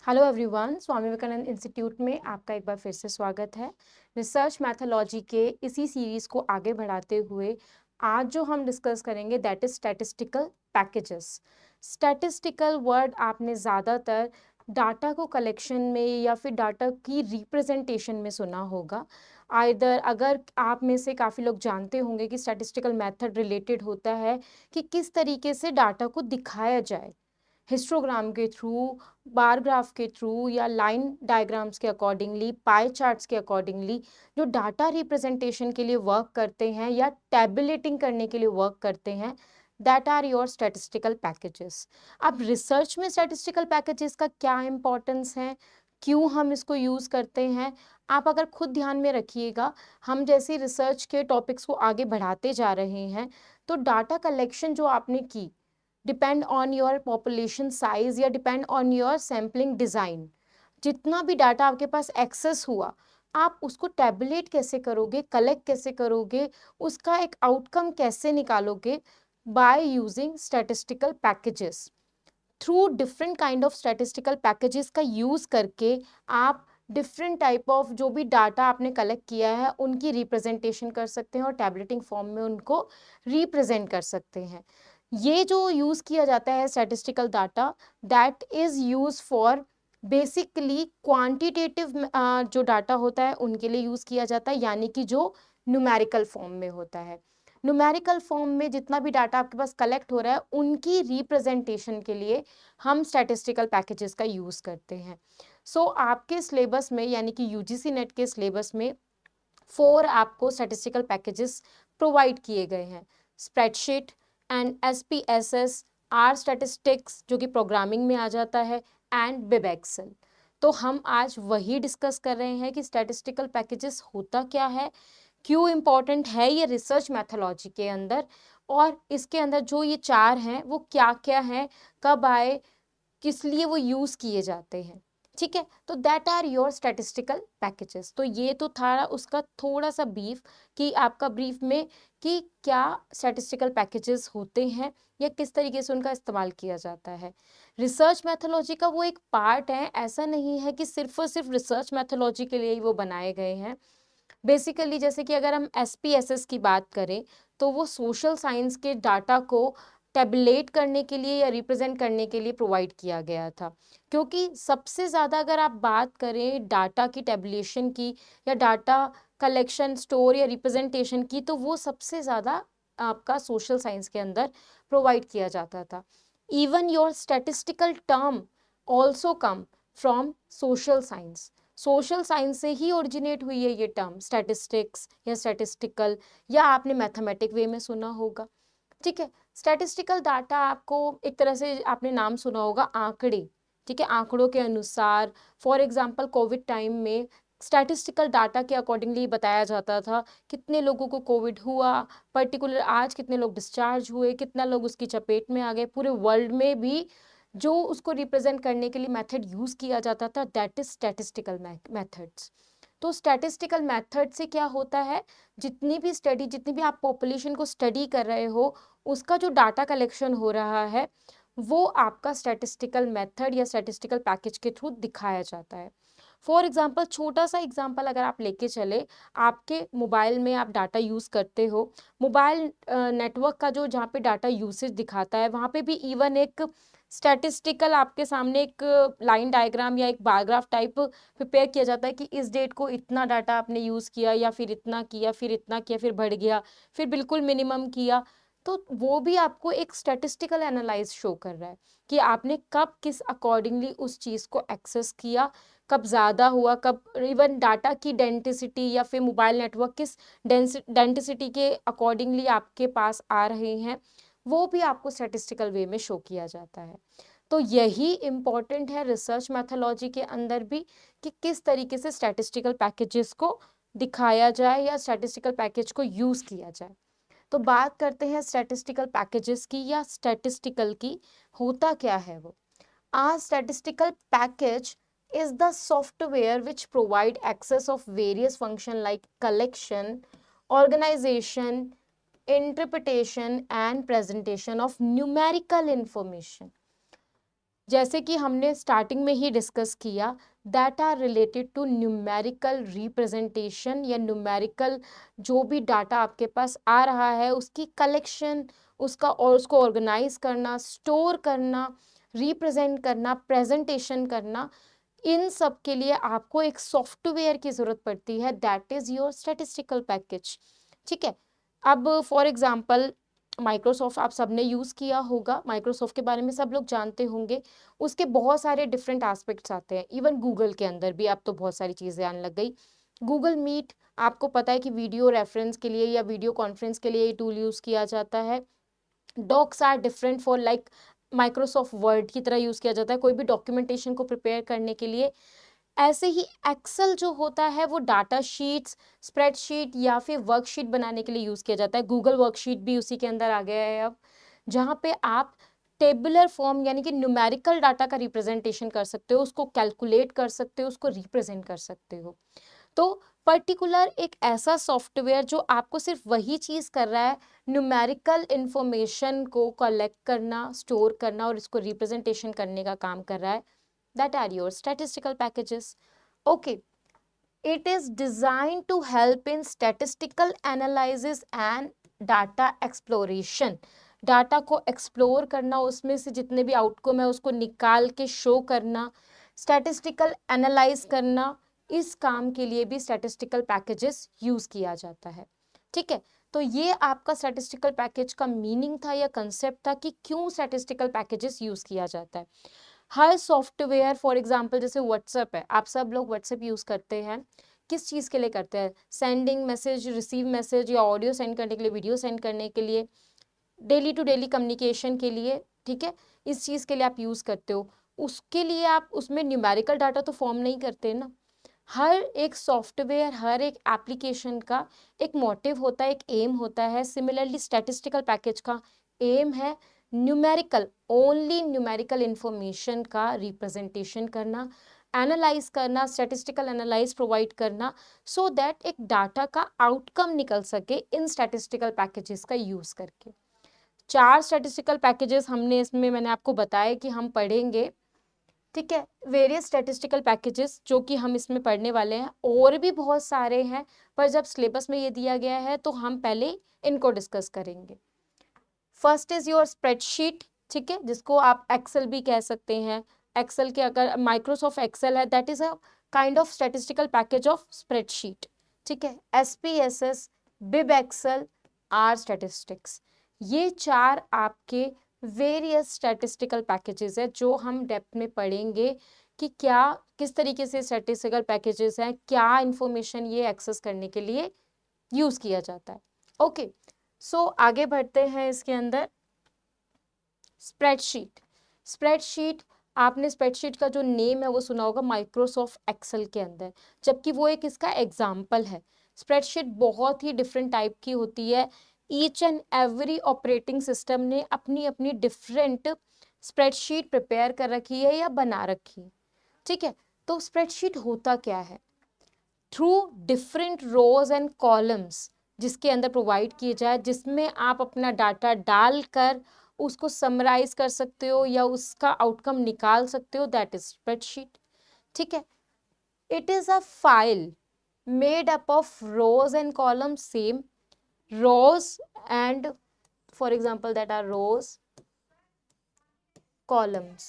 Hello everyone, Swami Vivekananda institute में आपका एक बार फिर से स्वागत है। रिसर्च मैथोलॉजी के इसी सीरीज को आगे बढ़ाते हुए आज जो हम डिस्कस करेंगे that is statistical packages. Statistical word आपने ज़्यादातर डाटा को कलेक्शन में या फिर डाटा की रिप्रेजेंटेशन में सुना होगा। आइदर अगर आप में से काफ़ी लोग जानते होंगे कि स्टैटिस्टिकल मेथड रिलेटेड होता है कि किस तरीके से डाटा को दिखाया जाए, हिस्टोग्राम के थ्रू, बार ग्राफ के थ्रू या लाइन डायग्राम्स के अकॉर्डिंगली, पाई चार्ट्स के अकॉर्डिंगली जो डाटा रिप्रेजेंटेशन के लिए वर्क करते हैं या टैबुलेटिंग करने के लिए वर्क करते हैं, that are your statistical packages. अब रिसर्च में स्टैटिस्टिकल पैकेजेस का क्या इंपॉर्टेंस है, क्यों हम इसको यूज़ करते हैं, आप अगर खुद ध्यान में रखिएगा। हम जैसे रिसर्च के टॉपिक्स को आगे बढ़ाते जा रहे हैं तो डाटा कलेक्शन जो आपने की depend on your population size या depend on your sampling design. जितना भी डाटा आपके पास एक्सेस हुआ, आप उसको टैबुलेट कैसे करोगे, कलेक्ट कैसे करोगे, उसका एक आउटकम कैसे निकालोगे, by using statistical packages. Through different kind of statistical packages का यूज़ करके आप डिफरेंट टाइप ऑफ जो भी डाटा आपने कलेक्ट किया है उनकी रिप्रेजेंटेशन कर सकते हैं और टैबलेटिंग फॉर्म में उनको रिप्रेजेंट कर सकते हैं। ये जो यूज़ किया जाता है statistical data, that is use for basically quantitative जो डाटा होता है उनके लिए यूज़ किया जाता है, यानी कि जो न्यूमेरिकल फॉर्म में होता है। न्यूमेरिकल फॉर्म में जितना भी डाटा आपके पास कलेक्ट हो रहा है उनकी रिप्रेजेंटेशन के लिए हम स्टैटिस्टिकल पैकेजेस का यूज़ करते हैं। आपके सिलेबस में यानी कि यूजीसी नेट के सिलेबस में 4 आपको स्टैटिस्टिकल पैकेजेस प्रोवाइड किए गए हैं। Spreadsheet and SPSS, R statistics जो कि प्रोग्रामिंग में आ जाता है, एंड बिब एक्सेल। तो हम आज वही डिस्कस कर रहे हैं कि स्टैटिस्टिकल पैकेजेस होता क्या है, क्यों इम्पॉर्टेंट है ये रिसर्च मैथोलॉजी के अंदर, और इसके अंदर जो ये 4 हैं वो क्या क्या हैं, कब आए, किस लिए वो यूज़ किए जाते हैं। ठीक है, तो that are your statistical packages. तो ये तो था उसका थोड़ा सा ब्रीफ कि आपका ब्रीफ में कि क्या स्टैटिस्टिकल पैकेजेस होते हैं या किस तरीके से उनका इस्तेमाल किया जाता है। रिसर्च मैथोलॉजी का वो एक पार्ट है, ऐसा नहीं है कि सिर्फ और सिर्फ रिसर्च मैथोलॉजी के लिए ही वो बनाए गए हैं। बेसिकली जैसे कि अगर हम एसपीएसएस की बात करें तो वो सोशल साइंस के डाटा को टैबुलेट करने के लिए या रिप्रेजेंट करने के लिए प्रोवाइड किया गया था, क्योंकि सबसे ज़्यादा अगर आप बात करें डाटा की टैबुलेशन की या डाटा कलेक्शन, स्टोर या रिप्रेजेंटेशन की, तो वो सबसे ज़्यादा आपका सोशल साइंस के अंदर प्रोवाइड किया जाता था। Even your statistical term also come from social science. Social science से ही ओरिजिनेट हुई है ये टर्म स्टैटिस्टिक्स या स्टैटिस्टिकल, या आपने मैथमेटिक वे में सुना होगा। ठीक है, स्टैटिस्टिकल डाटा आपको एक तरह से आपने नाम सुना होगा आंकड़े। ठीक है, आंकड़ों के अनुसार फॉर एग्जांपल कोविड टाइम में स्टैटिस्टिकल डाटा के अकॉर्डिंगली बताया जाता था कितने लोगों को कोविड हुआ, पर्टिकुलर आज कितने लोग डिस्चार्ज हुए, कितना लोग उसकी चपेट में आ गए। पूरे वर्ल्ड में भी जो उसको रिप्रेजेंट करने के लिए मेथड यूज़ किया जाता था दैट इज स्टैटिस्टिकल मेथड्स। तो स्टैटिस्टिकल मेथड से क्या होता है, जितनी भी स्टडी, जितनी भी आप पॉपुलेशन को स्टडी कर रहे हो, उसका जो डाटा कलेक्शन हो रहा है वो आपका स्टैटिस्टिकल मेथड या स्टैटिस्टिकल पैकेज के थ्रू दिखाया जाता है। फॉर एग्जांपल, छोटा सा एग्जांपल अगर आप लेके चले, आपके मोबाइल में आप डाटा यूज़ करते हो, मोबाइल नेटवर्क का जो जहाँ पे डाटा यूसेज दिखाता है वहाँ पे भी इवन एक स्टैटिस्टिकल आपके सामने एक लाइन डायग्राम या एक बार ग्राफ टाइप प्रिपेयर किया जाता है कि इस डेट को इतना डाटा आपने यूज़ किया या फिर इतना किया, फिर इतना किया, फिर बढ़ गया, फिर बिल्कुल मिनिमम किया। तो वो भी आपको एक स्टैटिस्टिकल एनालाइज शो कर रहा है कि आपने कब किस अकॉर्डिंगली उस चीज़ को एक्सेस किया, कब ज़्यादा हुआ, कब इवन डाटा की डेंसिटी या फिर मोबाइल नेटवर्क किस डेंसिटी के अकॉर्डिंगली आपके पास आ रहे हैं, वो भी आपको स्टैटिस्टिकल वे में शो किया जाता है। तो यही इम्पॉर्टेंट है रिसर्च मैथोलॉजी के अंदर भी कि किस तरीके से स्टैटिस्टिकल पैकेजेस को दिखाया जाए या स्टैटिस्टिकल पैकेज को यूज़ किया जाए। तो बात करते हैं स्टैटिस्टिकल पैकेजेस की या स्टैटिस्टिकल की, होता क्या है वो। A statistical package is the software which provide access of various function like collection, organization, interpretation and presentation of numerical information. जैसे कि हमने स्टार्टिंग में ही डिस्कस किया, that are related to numerical representation या न्यूमेरिकल जो भी डाटा आपके पास आ रहा है उसकी कलेक्शन, उसका और उसको ऑर्गेनाइज करना, स्टोर करना, रिप्रेजेंट करना, प्रेजेंटेशन करना, इन सब के लिए आपको एक सॉफ्टवेयर की जरूरत पड़ती है, that is your statistical package. ठीक है, अब फॉर एग्जांपल माइक्रोसॉफ्ट आप सबने यूज किया होगा, माइक्रोसॉफ्ट के बारे में सब लोग जानते होंगे। उसके बहुत सारे डिफरेंट एस्पेक्ट्स आते हैं, इवन गूगल के अंदर भी अब तो बहुत सारी चीजें आने लग गई। गूगल मीट आपको पता है कि वीडियो रेफरेंस के लिए या वीडियो कॉन्फ्रेंस के लिए ये टूल यूज किया जाता है। Docs are different for like Microsoft Word की तरह यूज किया जाता है कोई भी डॉक्यूमेंटेशन को प्रिपेयर करने के लिए। ऐसे ही एक्सेल जो होता है वो डाटा शीट्स, स्प्रेडशीट या फिर वर्कशीट बनाने के लिए यूज किया जाता है। गूगल वर्कशीट भी उसी के अंदर आ गया है अब, जहाँ पे आप टेबुलर फॉर्म यानी कि न्यूमेरिकल डाटा का रिप्रेजेंटेशन कर सकते हो, उसको कैलकुलेट कर सकते हो, उसको रिप्रेजेंट कर सकते हो। तो पर्टिकुलर एक ऐसा सॉफ्टवेयर जो आपको सिर्फ वही चीज कर रहा है, न्यूमेरिकल इंफॉर्मेशन को कलेक्ट करना, स्टोर करना और इसको रिप्रेजेंटेशन करने का काम कर रहा है, that are your statistical packages. Okay, it is designed to help in statistical analysis and data exploration. Data को एक्सप्लोर करना, उसमें से जितने भी आउटकम है उसको निकाल के शो करना, स्टैटिस्टिकल एनालाइज करना, इस काम के लिए भी स्टैटिस्टिकल पैकेजेस यूज किया जाता है। ठीक है, तो ये आपका स्टैटिस्टिकल पैकेज का मीनिंग था या कंसेप्ट था कि क्यों स्टैटिस्टिकल पैकेजेस यूज किया जाता है। हर सॉफ्टवेयर फॉर एग्जांपल जैसे व्हाट्सएप है, आप सब लोग व्हाट्सएप यूज करते हैं, किस चीज़ के लिए करते हैं? सेंडिंग मैसेज, रिसीव मैसेज या ऑडियो सेंड करने के लिए, वीडियो सेंड करने के लिए, डेली टू डेली कम्युनिकेशन के लिए। ठीक है, इस चीज़ के लिए आप यूज़ करते हो। उसके लिए आप उसमें न्यूमेरिकल डाटा तो फॉर्म नहीं करते ना। हर एक सॉफ्टवेयर, हर एक एप्लीकेशन का एक मोटिव होता है, एक एम होता है। सिमिलरली स्टैटिस्टिकल पैकेज का एम है न्यूमेरिकल, ओनली न्यूमेरिकल इंफॉर्मेशन का रिप्रेजेंटेशन करना, एनालाइज करना, स्टैटिस्टिकल एनालाइज प्रोवाइड करना, सो दैट एक डाटा का आउटकम निकल सके इन स्टैटिस्टिकल पैकेजेस का यूज करके। 4 स्टैटिस्टिकल पैकेजेस हमने इसमें मैंने आपको बताया कि हम पढ़ेंगे। ठीक है, वेरियस स्टैटिस्टिकल पैकेजेस जो कि हम इसमें पढ़ने वाले हैं, और भी बहुत सारे हैं, पर जब सिलेबस में ये दिया गया है तो हम पहले इनको डिस्कस करेंगे। First is your spreadsheet. ठीक है, जिसको आप एक्सेल भी कह सकते हैं। एक्सेल के अगर माइक्रोसॉफ्ट एक्सेल है, that is a kind of statistical package of spreadsheet. ठीक है, SPSS, BibExcel, R statistics, ये 4 आपके वेरियस स्टैटिस्टिकल पैकेजेस है जो हम डेप्थ में पढ़ेंगे कि क्या किस तरीके से स्टैटिस्टिकल पैकेजेस हैं, क्या इंफॉर्मेशन ये एक्सेस करने के लिए यूज किया जाता है। ओके, सो आगे बढ़ते हैं इसके अंदर। स्प्रेडशीट। स्प्रेडशीट, आपने स्प्रेडशीट का जो नेम है वो सुना होगा माइक्रोसॉफ्ट एक्सेल के अंदर, जबकि वो एक इसका एग्जाम्पल है। स्प्रेडशीट बहुत ही डिफरेंट टाइप की होती है। Each and every operating system ने अपनी अपनी डिफरेंट स्प्रेडशीट प्रिपेयर कर रखी है या बना रखी है। ठीक है, तो स्प्रेडशीट होता क्या है? Through different rows and columns जिसके अंदर प्रोवाइड किए जाए, जिसमें आप अपना डाटा डालकर उसको समराइज कर सकते हो या उसका आउटकम निकाल सकते हो, दैट इज स्प्रेडशीट। ठीक है, it is a file made up of rose and columns, same rows and for example that are rows, columns।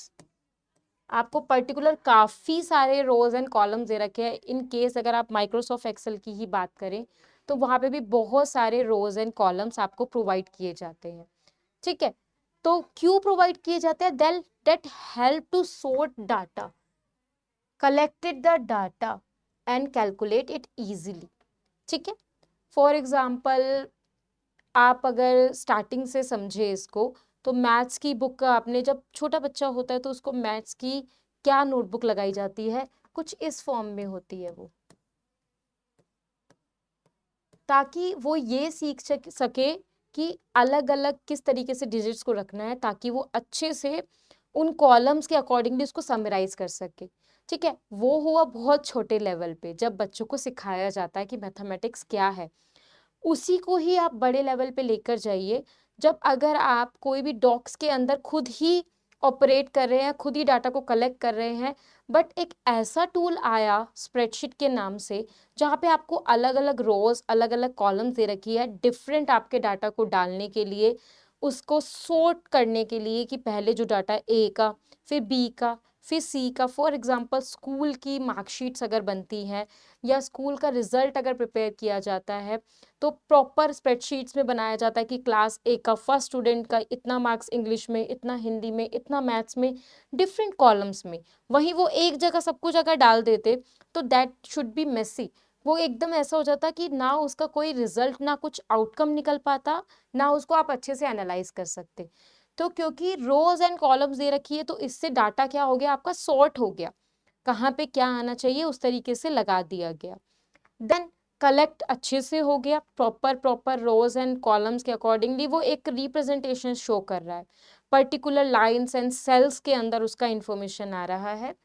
आपको पर्टिकुलर काफ़ी सारे रोज एंड कॉलम्स दे रखे हैं। इन केस अगर आप माइक्रोसॉफ्ट एक्सेल की ही बात करें तो वहाँ पे भी बहुत सारे रोज एंड कॉलम्स आपको प्रोवाइड किए जाते हैं। ठीक है, तो क्यों प्रोवाइड किए जाते हैं? That help to sort data, collected the data and calculate it easily. ठीक है, फॉर एग्जाम्पल आप अगर स्टार्टिंग से समझे इसको, तो मैथ्स की बुक आपने, जब छोटा बच्चा होता है तो उसको मैथ्स की क्या नोटबुक लगाई जाती है, कुछ इस फॉर्म में होती है वो, ताकि वो ये सीख सके कि अलग अलग किस तरीके से डिजिट्स को रखना है, ताकि वो अच्छे से उन कॉलम्स के अकॉर्डिंगली उसको समराइज कर सके। ठीक है, वो हुआ बहुत छोटे लेवल पे जब बच्चों को सिखाया जाता है कि मैथमेटिक्स क्या है। उसी को ही आप बड़े लेवल पे लेकर जाइए, जब अगर आप कोई भी डॉक्स के अंदर खुद ही ऑपरेट कर रहे हैं, खुद ही डाटा को कलेक्ट कर रहे हैं, बट एक ऐसा टूल आया स्प्रेडशीट के नाम से जहाँ पे आपको अलग अलग रोज, अलग अलग कॉलम्स दे रखी है डिफरेंट आपके डाटा को डालने के लिए, उसको सॉर्ट करने के लिए कि पहले जो डाटा ए का, फिर बी का, फिर सी का। फॉर एग्जांपल स्कूल की मार्कशीट्स अगर बनती हैं या स्कूल का रिजल्ट अगर प्रिपेयर किया जाता है तो प्रॉपर स्प्रेडशीट्स में बनाया जाता है कि क्लास ए का फर्स्ट स्टूडेंट का इतना मार्क्स इंग्लिश में, इतना हिंदी में, इतना मैथ्स में, डिफरेंट कॉलम्स में। वहीं वो एक जगह सब कुछ अगर डाल देते तो दैट शुड बी मेसी। वो एकदम ऐसा हो जाता कि ना उसका कोई रिजल्ट, ना कुछ आउटकम निकल पाता, ना उसको आप अच्छे से एनालाइज कर सकते। तो क्योंकि रोज एंड कॉलम्स दे रखी है तो इससे डाटा क्या हो गया, आपका सॉर्ट हो गया, कहाँ पे क्या आना चाहिए उस तरीके से लगा दिया गया। देन कलेक्ट अच्छे से हो गया, proper proper rows and columns के अकॉर्डिंगली वो एक रिप्रेजेंटेशन शो कर रहा है, पर्टिकुलर लाइंस एंड सेल्स के अंदर उसका इंफॉर्मेशन आ रहा है।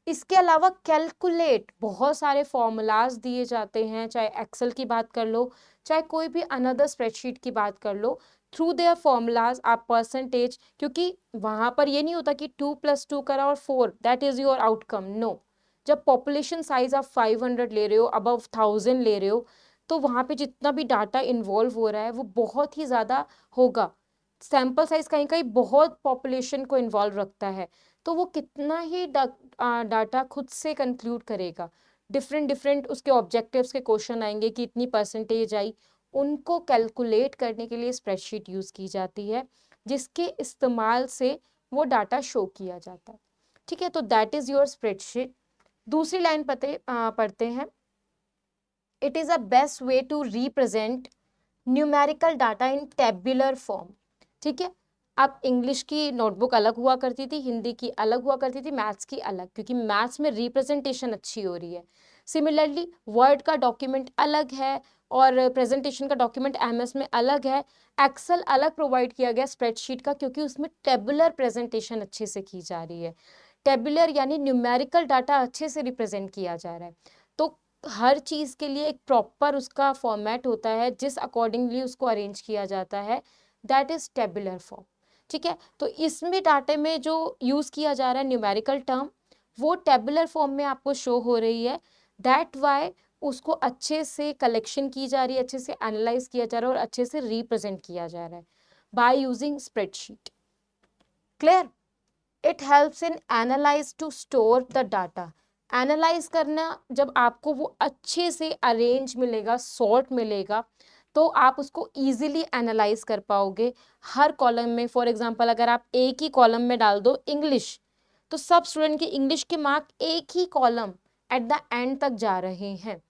इसके अलावा कैलकुलेट, बहुत सारे फॉर्मूलाज दिए जाते हैं, चाहे एक्सेल की बात कर लो, चाहे कोई भी अनदर स्प्रेडशीट की बात कर लो, थ्रू देयर फॉर्मूलाज आप परसेंटेज, क्योंकि वहां पर ये नहीं होता कि 2 + 2 करा और 4 that is your outcome, no. जब पॉपुलेशन साइज आप 500 ले रहे हो, अबव 1000 ले रहे हो, तो वहां पे जितना भी डाटा इन्वॉल्व हो रहा है वो बहुत ही ज्यादा होगा। सैंपल साइज कहीं कहीं बहुत पॉपुलेशन को इन्वॉल्व रखता है, तो वो कितना ही डाटा खुद से कंक्लूड करेगा। डिफरेंट डिफरेंट उसके ऑब्जेक्टिव्स के क्वेश्चन आएंगे कि इतनी परसेंटेज आई, उनको कैलकुलेट करने के लिए स्प्रेडशीट यूज की जाती है, जिसके इस्तेमाल से वो डाटा शो किया जाता है। ठीक है, तो दैट इज योर स्प्रेडशीट। दूसरी लाइन पढ़ते हैं। It is a best way to represent numerical data in tabular form. ठीक है, अब इंग्लिश की नोटबुक अलग हुआ करती थी, हिंदी की अलग हुआ करती थी, मैथ्स की अलग, क्योंकि मैथ्स में रिप्रेजेंटेशन अच्छी हो रही है। सिमिलरली वर्ड का डॉक्यूमेंट अलग है और प्रेजेंटेशन का डॉक्यूमेंट एमएस में अलग है। एक्सेल अलग प्रोवाइड किया गया स्प्रेडशीट का, क्योंकि उसमें टेबुलर प्रेजेंटेशन अच्छे से की जा रही है। टेबुलर यानी न्यूमेरिकल डाटा अच्छे से रिप्रेजेंट किया जा रहा है। तो हर चीज के लिए एक प्रॉपर उसका फॉर्मेट होता है जिस अकॉर्डिंगली उसको अरेंज किया जाता है, दैट इज टेबुलर फॉर्म। ठीक है, तो इसमें डाटे में जो यूज किया जा रहा है न्यूमेरिकल टर्म, वो टेबुलर फॉर्म में आपको शो हो रही है। दैट वाई उसको अच्छे से कलेक्शन की जा रही है, अच्छे से एनालाइज किया जा रहा है और अच्छे से रिप्रेजेंट किया जा रहा है by using spreadsheet. Clear? It helps in analyse to store the data. Analyse करना, जब आपको वो अच्छे से अरेंज मिलेगा, सॉर्ट मिलेगा, तो आप उसको इजीली एनालाइज कर पाओगे हर कॉलम में। फॉर एग्जांपल अगर आप एक ही कॉलम में डाल दो इंग्लिश, तो सब स्टूडेंट के इंग्लिश के मार्क एक ही कॉलम एट द एंड तक जा रहे हैं।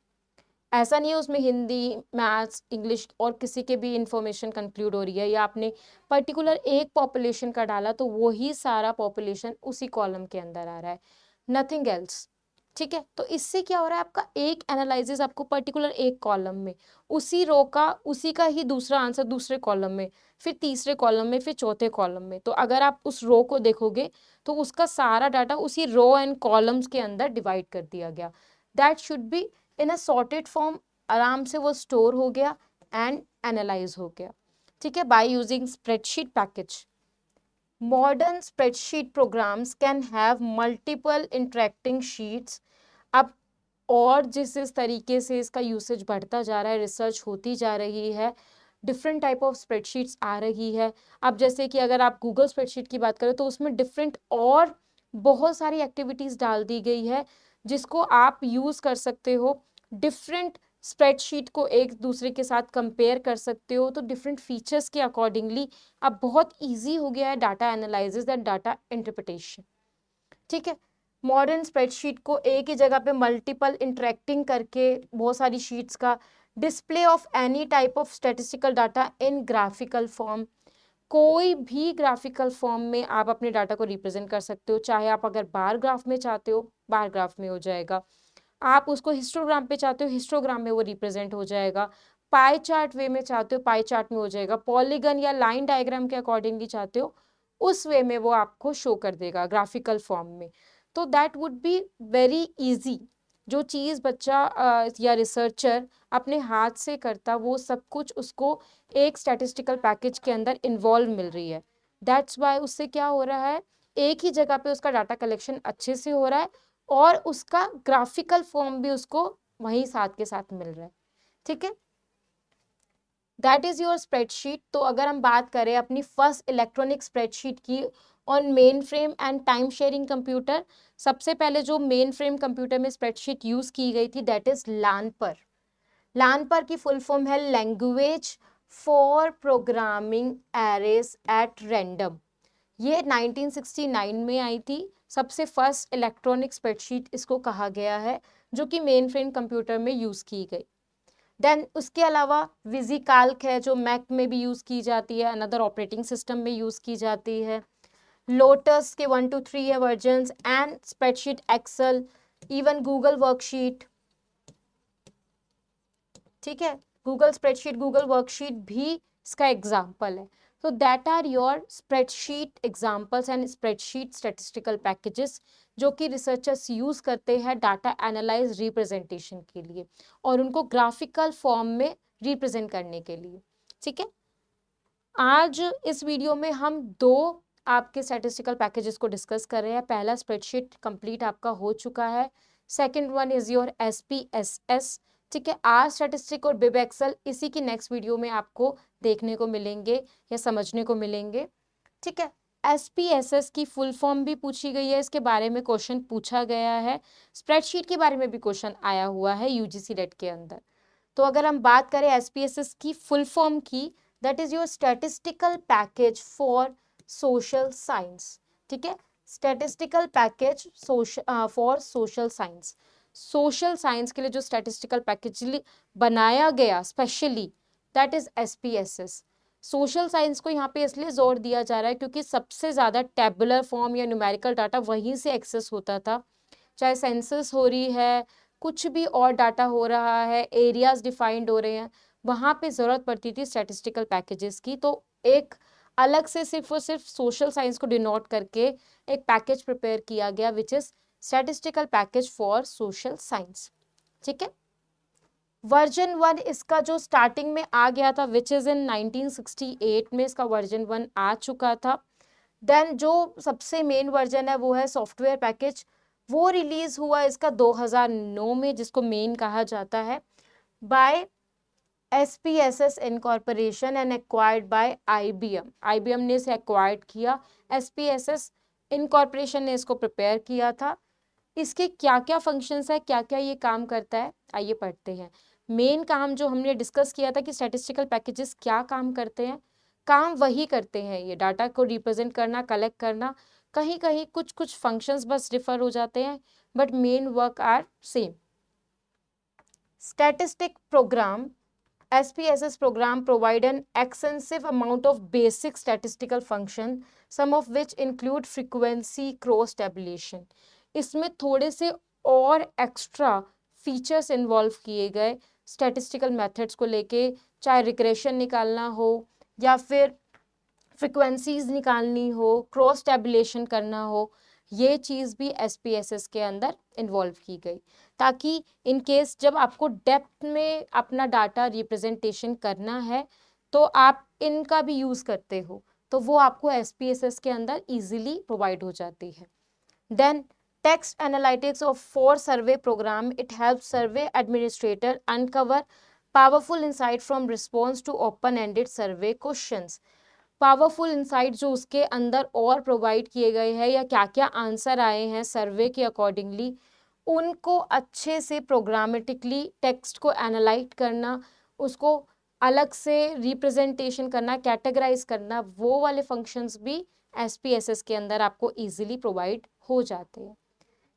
ऐसा नहीं है उसमें हिंदी, मैथ्स, इंग्लिश और किसी के भी इंफॉर्मेशन कंक्लूड हो रही है, या आपने पर्टिकुलर एक पॉपुलेशन का डाला तो वो ही सारा पॉपुलेशन उसी कॉलम के अंदर आ रहा है, नथिंग एल्स। ठीक है, तो इससे क्या हो रहा है, आपका एक एनालिसिस आपको पर्टिकुलर एक कॉलम में, उसी रो का उसी का ही दूसरा आंसर दूसरे कॉलम में, फिर तीसरे कॉलम में, फिर चौथे कॉलम में। तो अगर आप उस रो को देखोगे तो उसका सारा डाटा उसी रो एंड कॉलम्स के अंदर डिवाइड कर दिया गया। That should be in a sorted form, आराम से वो स्टोर हो गया एंड एनालाइज हो गया। ठीक है, by using spreadsheet package. Modern spreadsheet programs can have multiple interacting sheets. अब और जिस तरीके से इसका यूसेज बढ़ता जा रहा है, रिसर्च होती जा रही है, डिफरेंट टाइप ऑफ स्प्रेडशीट्स आ रही है। अब जैसे कि अगर आप गूगल स्प्रेडशीट की बात करें तो उसमें डिफरेंट और बहुत सारी एक्टिविटीज डाल दी गई है जिसको आप यूज कर सकते हो। डिफरेंट स्प्रेडशीट को एक दूसरे के साथ कंपेयर कर सकते हो, तो डिफरेंट फीचर्स के अकॉर्डिंगली अब बहुत ईजी हो गया है data analysis and data interpretation. ठीक है, मॉडर्न स्प्रेडशीट को एक ही जगह पे मल्टीपल इंटरेक्टिंग करके बहुत सारी शीट्स का display of any type of statistical data in graphical form. कोई भी ग्राफिकल फॉर्म में आप अपने डाटा को रिप्रेजेंट कर सकते हो, चाहे आप अगर बार ग्राफ में चाहते हो बार ग्राफ में हो जाएगा, आप उसको हिस्टोग्राम पे चाहते हो हिस्टोग्राम में वो रिप्रेजेंट हो जाएगा, पाई चार्ट वे में चाहते हो पाई चार्ट में हो जाएगा, पॉलीगन या लाइन डायग्राम के अकॉर्डिंगली चाहते हो उस वे में वो आपको शो कर देगा ग्राफिकल फॉर्म में। तो that would be very easy. जो चीज़ बच्चा या रिसर्चर अपने हाथ से करता, वो सब कुछ उसको एक स्टैटिस्टिकल पैकेज के अंदर इन्वॉल्व मिल रही है। दैट्स वाई उससे क्या हो रहा है एक ही जगह पे उसका डाटा कलेक्शन अच्छे से हो रहा है और उसका ग्राफिकल फॉर्म भी उसको वहीं साथ के साथ मिल रहा है। ठीक है, दैट इज योर स्प्रेडशीट। तो अगर हम बात करें अपनी फर्स्ट इलेक्ट्रॉनिक स्प्रेडशीट की on main frame and time sharing computer, सबसे पहले जो मेन फ्रेम कंप्यूटर में स्प्रेडशीट यूज की गई थी दैट इज लानपर। लानपर की फुल फॉर्म है language for programming arrays at random. ये 1969 में आई थी, सबसे फर्स्ट इलेक्ट्रॉनिक स्प्रेडशीट इसको कहा गया है जो कि मेन फ्रेम कंप्यूटर में यूज की गई। देन उसके अलावा विजिकाल्क है जो मैक में भी यूज की जाती है, अनदर ऑपरेटिंग सिस्टम में यूज की जाती है। लोटस के 1 to 3 है versions and spreadsheet Excel, even Google worksheet. ठीक है, गूगल स्प्रेडशीट, गूगल वर्कशीट भी इसका एग्जाम्पल है। तो that are your spreadsheet examples and spreadsheet statistical packages जो कि रिसर्चर्स यूज करते हैं डाटा एनालाइज रिप्रेजेंटेशन के लिए और उनको ग्राफिकल फॉर्म में रिप्रेजेंट करने के लिए। ठीक है, आज इस वीडियो में हम दो आपके स्टैटिस्टिकल पैकेजेस को डिस्कस कर रहे हैं। पहला स्प्रेडशीट कंप्लीट आपका हो चुका है, second one is your SPSS। ठीक है, आर स्टैटिस्टिक और बिब एक्सेल इसी की नेक्स्ट वीडियो में आपको देखने को मिलेंगे या समझने को मिलेंगे। ठीक है, SPSS की फुल फॉर्म भी पूछी गई है, इसके बारे में क्वेश्चन पूछा गया है, स्प्रेडशीट के बारे में भी क्वेश्चन आया हुआ है UGC नेट के अंदर। तो अगर हम बात करें SPSS की फुल फॉर्म की, that is your statistical package for social science. ठीक है, statistical package for social science. Social science के लिए जो स्टैटिस्टिकल पैकेज बनाया गया specially that is SPSS। Social science को यहाँ पे इसलिए जोर दिया जा रहा है क्योंकि सबसे ज़्यादा टेबुलर फॉर्म या न्यूमेरिकल डाटा वहीं से एक्सेस होता था, चाहे सेंसस हो रही है, कुछ भी और डाटा हो रहा है, एरियाज डिफाइंड हो रहे हैं, वहाँ पे ज़रूरत पड़ती थी स्टैटिस्टिकल पैकेजेस की। तो एक अलग से सिर्फ और सिर्फ सोशल साइंस को डिनोट करके एक पैकेज प्रिपेयर किया गया विच is statistical package for social science. ठीक है, वर्जन 1 इसका जो स्टार्टिंग में आ गया था विच इज इन 1968 में इसका वर्जन 1 आ चुका था। देन जो सबसे मेन वर्जन है वो है सॉफ्टवेयर पैकेज, वो रिलीज हुआ इसका 2009 में जिसको मेन कहा जाता है, by SPSS incorporation and acquired by IBM ने इसे एक्वायर्ड किया, SPSS इनकॉर्पोरेशन ने इसको प्रिपेयर किया था। इसके क्या क्या फंक्शंस है, क्या क्या ये काम करता है, आइए पढ़ते हैं। मेन काम जो हमने डिस्कस किया था कि स्टैटिस्टिकल पैकेजेस क्या काम करते हैं, काम वही करते हैं, ये डाटा को रिप्रेजेंट करना, कलेक्ट करना, कहीं कहीं कुछ कुछ फंक्शंस बस डिफर हो जाते हैं but main work are same. Statistic program SPSS program provide an extensive amount of basic statistical function, some of which include frequency cross tabulation. इसमें थोड़े से और एक्स्ट्रा फीचर्स इन्वॉल्व किए गए स्टैटिस्टिकल मेथड्स को लेके, चाहे रिग्रेशन निकालना हो या फिर फ्रिक्वेंसीज निकालनी हो, क्रॉस टेबुलेशन करना हो, ये चीज़ भी SPSS के अंदर इन्वॉल्व की गई ताकि इन केस जब आपको डेप्थ में अपना डाटा रिप्रेजेंटेशन करना है तो आप इनका भी यूज़ करते हो तो वो आपको SPSS के अंदर इजीली प्रोवाइड हो जाती है। Then text analytics of for survey program, it help survey administrator uncover powerful insight from response to open ended survey questions. Powerful insight जो उसके अंदर और प्रोवाइड किए गए हैं या क्या क्या आंसर आए हैं सर्वे के अकॉर्डिंगली, उनको अच्छे से प्रोग्रामेटिकली टेक्स्ट को एनालाइज करना, उसको अलग से रिप्रेजेंटेशन करना, कैटेगराइज करना, वो वाले फंक्शंस भी SPSS के अंदर आपको इजीली प्रोवाइड हो जाते हैं।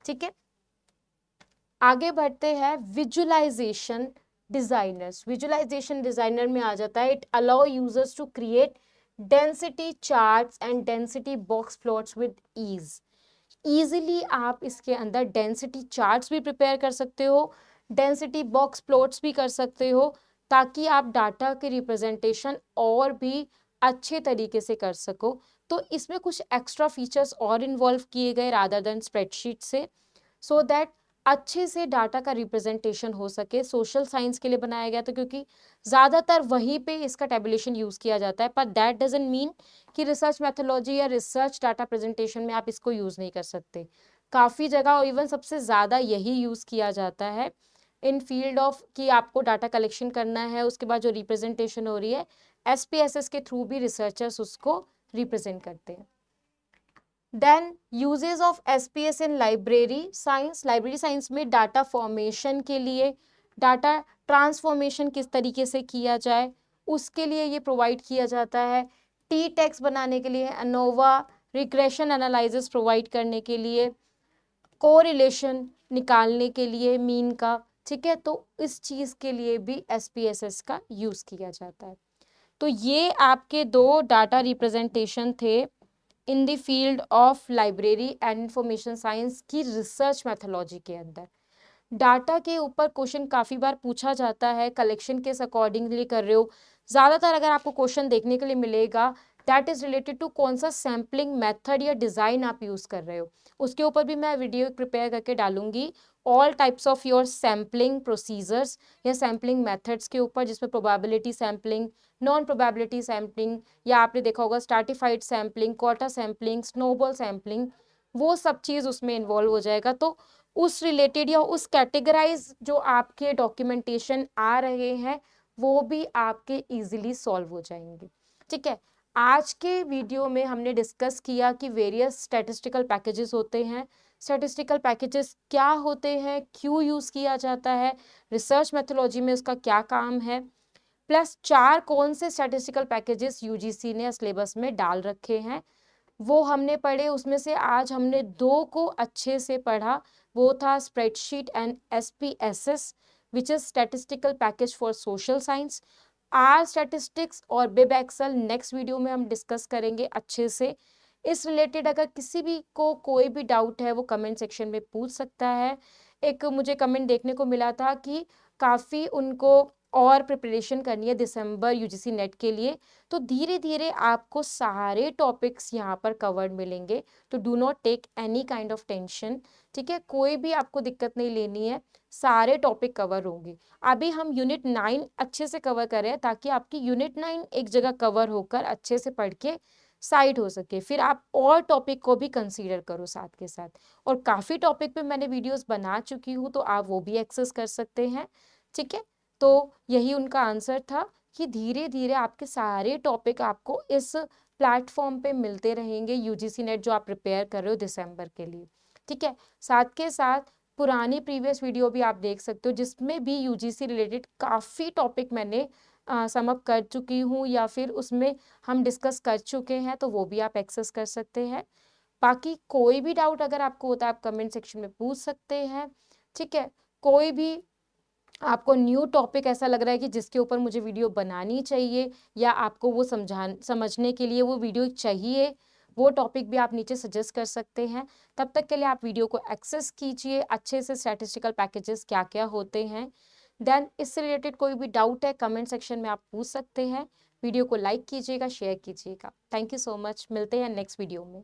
ठीक है, आगे बढ़ते हैं। विजुअलाइजेशन डिजाइनर्स, विजुअलाइजेशन डिजाइनर में आ जाता है, it allow users to create density charts and density box plots with ease. Easily आप इसके अंदर डेंसिटी चार्ट्स भी प्रिपेयर कर सकते हो, डेंसिटी बॉक्स प्लॉट्स भी कर सकते हो ताकि आप डाटा के रिप्रेजेंटेशन और भी अच्छे तरीके से कर सको। तो इसमें कुछ एक्स्ट्रा फीचर्स और इन्वॉल्व किए गए रादर देन स्प्रेडशीट से, सो दैट अच्छे से डाटा का रिप्रेजेंटेशन हो सके। सोशल साइंस के लिए बनाया गया था क्योंकि ज़्यादातर वहीं पे इसका टेबुलेशन यूज़ किया जाता है, पर दैट डजंट मीन कि रिसर्च मैथोलॉजी या रिसर्च डाटा प्रेजेंटेशन में आप इसको यूज़ नहीं कर सकते। काफ़ी जगह और इवन सबसे ज़्यादा यही यूज़ किया जाता है इन फील्ड ऑफ कि आपको डाटा कलेक्शन करना है, उसके बाद जो रिप्रेजेंटेशन हो रही है SPSS के थ्रू भी रिसर्चर्स उसको रिप्रेजेंट करते हैं। Then uses of SPS in library science में डाटा फॉर्मेशन के लिए, डाटा ट्रांसफॉर्मेशन किस तरीके से किया जाए उसके लिए ये प्रोवाइड किया जाता है। टी टेक्स्ट बनाने के लिए अनोवा रिग्रेशन एनालिसिस प्रोवाइड करने के लिए, कोरिलेशन निकालने के लिए मीन का, ठीक है, तो इस चीज़ के लिए भी SPSS का यूज़ किया जाता है। तो ये आपके दो डाटा रिप्रेजेंटेशन थे in the field of library and information science की रिसर्च मैथोलॉजी के अंदर। डाटा के ऊपर क्वेश्चन काफ़ी बार पूछा जाता है, कलेक्शन किस अकॉर्डिंगली कर रहे हो। ज़्यादातर अगर आपको क्वेश्चन देखने के लिए मिलेगा दैट इज़ रिलेटेड टू कौन सा सैम्पलिंग मेथड या डिज़ाइन आप यूज़ कर रहे हो, उसके ऊपर भी मैं वीडियो प्रिपेयर करके डालूंगी। All types of your sampling procedures या सैम्पलिंग मेथड्स के ऊपर, जिसमें probability sampling, non probability sampling, या आपने देखा होगा stratified sampling, quarter sampling, snowball sampling, वो सब चीज़ उसमें इन्वॉल्व हो जाएगा। तो उस रिलेटेड या उस कैटेगराइज जो आपके डॉक्यूमेंटेशन आ रहे हैं वो भी आपके इजीली सॉल्व हो जाएंगे। ठीक है, आज के वीडियो में हमने डिस्कस किया कि वेरियस स्टैटिस्टिकल पैकेजेस होते हैं, स्टैटिस्टिकल पैकेजेस क्या होते हैं, क्यों यूज़ किया जाता है, रिसर्च मेथोलॉजी में उसका क्या काम है, प्लस 4 कौन से स्टैटिस्टिकल पैकेजेस यूजीसी ने सिलेबस में डाल रखे हैं वो हमने पढ़े। उसमें से आज हमने 2 को अच्छे से पढ़ा, वो था spreadsheet and SPSS which is statistical package for social science. R statistics और बिब एक्सेल नेक्स्ट वीडियो में हम डिस्कस करेंगे अच्छे से। इस रिलेटेड अगर किसी भी को कोई भी डाउट है वो कमेंट सेक्शन में पूछ सकता है। एक मुझे कमेंट देखने को मिला था कि काफ़ी उनको और प्रिपरेशन करनी है दिसंबर UGC नेट के लिए, तो धीरे धीरे आपको सारे टॉपिक्स यहाँ पर कवर्ड मिलेंगे, तो do not take any kind of tension. ठीक है, कोई भी आपको दिक्कत नहीं लेनी है, सारे टॉपिक कवर होंगे। अभी हम यूनिट 9 अच्छे से कवर कर रहे हैं ताकि आपकी यूनिट 9 एक जगह कवर होकर अच्छे से पढ़ के साइड हो सके, फिर आप और टॉपिक को भी कंसीडर करो साथ के साथ। और काफ़ी टॉपिक पे मैंने वीडियोस बना चुकी हूँ तो आप वो भी एक्सेस कर सकते हैं। ठीक है, तो यही उनका आंसर था कि धीरे धीरे आपके सारे टॉपिक आपको इस प्लेटफॉर्म पे मिलते रहेंगे UGC नेट जो आप प्रिपेयर कर रहे हो दिसंबर के लिए। ठीक है, साथ के साथ पुरानी प्रीवियस वीडियो भी आप देख सकते हो जिसमें भी UGC रिलेटेड काफ़ी टॉपिक मैंने समअप कर चुकी हूँ या फिर उसमें हम डिस्कस कर चुके हैं, तो वो भी आप एक्सेस कर सकते हैं। बाकी कोई भी डाउट अगर आपको होता है आप कमेंट सेक्शन में पूछ सकते हैं। ठीक है, कोई भी आपको न्यू टॉपिक ऐसा लग रहा है कि जिसके ऊपर मुझे वीडियो बनानी चाहिए या आपको वो समझने के लिए वो वीडियो चाहिए, वो टॉपिक भी आप नीचे सजेस्ट कर सकते हैं। तब तक के लिए आप वीडियो को एक्सेस कीजिए अच्छे से, स्टैटिस्टिकल पैकेजेस क्या क्या होते हैं। देन इससे रिलेटेड कोई भी डाउट है कमेंट सेक्शन में आप पूछ सकते हैं। वीडियो को लाइक कीजिएगा, शेयर कीजिएगा। थैंक यू सो मच, मिलते हैं नेक्स्ट वीडियो में।